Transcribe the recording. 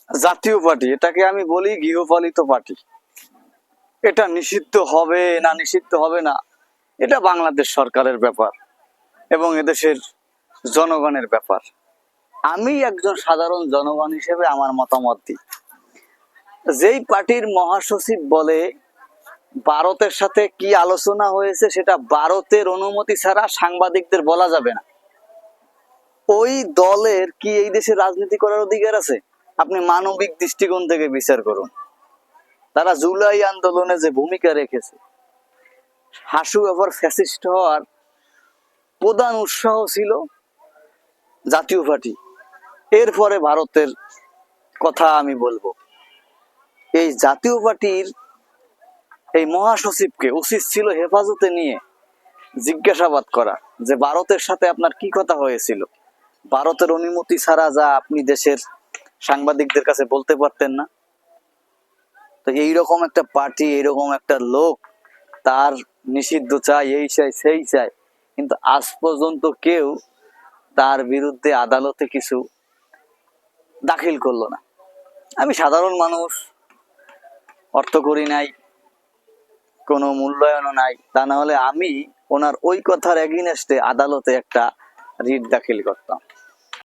জাতীয় পার্টি, এটাকে আমি বলি গৃহপালিত পার্টি। এটা নিষিদ্ধ হবে না নিষিদ্ধ হবে না, এটা বাংলাদেশ সরকারের ব্যাপার এবং এদেশের জনগণের ব্যাপার। আমি একজন সাধারণ জনগণ হিসেবে আমার মতামত দিই। যেই পার্টির মহাসচিব বলে ভারতের সাথে কি আলোচনা হয়েছে সেটা ভারতের অনুমতি ছাড়া সাংবাদিকদের বলা যাবে না, ওই দলের কি এই দেশে রাজনীতি করার অধিকার আছে? আপনি মানবিক দৃষ্টিকোণ থেকে বিচার করুন। তারা জুলাই আন্দোলনে যে ভূমিকা রেখেছে, হাসু এবার ফ্যাসিস্ট হওয়ার প্রধান উৎসাহ ছিল জাতীয় পার্টি। এরপরে ভারতের কথা আমি বলবো। এই জাতীয় পার্টির এই মহাসচিবকে উচিত ছিল হেফাজতে নিয়ে জিজ্ঞাসাবাদ করা যে ভারতের সাথে আপনার কি কথা হয়েছিল, ভারতের অনুমতি ছাড়া যা আপনি দেশের সাংবাদিকদের কাছে বলতে পারতেন না। তো এইরকম একটা পার্টি, এইরকম একটা লোক তার নিষিদ্ধ চাই, এই চাই সেই চাই, কিন্তু আজ পর্যন্ত কেউ তার বিরুদ্ধে আদালতে কিছু দাখিল করলো না। আমি সাধারণ মানুষ, অর্থ করি নাই, কোনো মূল্যায়নও নাই, তা না হলে আমি ওনার ওই কথার এগেইনস্টে আদালতে একটা রিট দাখিল করতাম।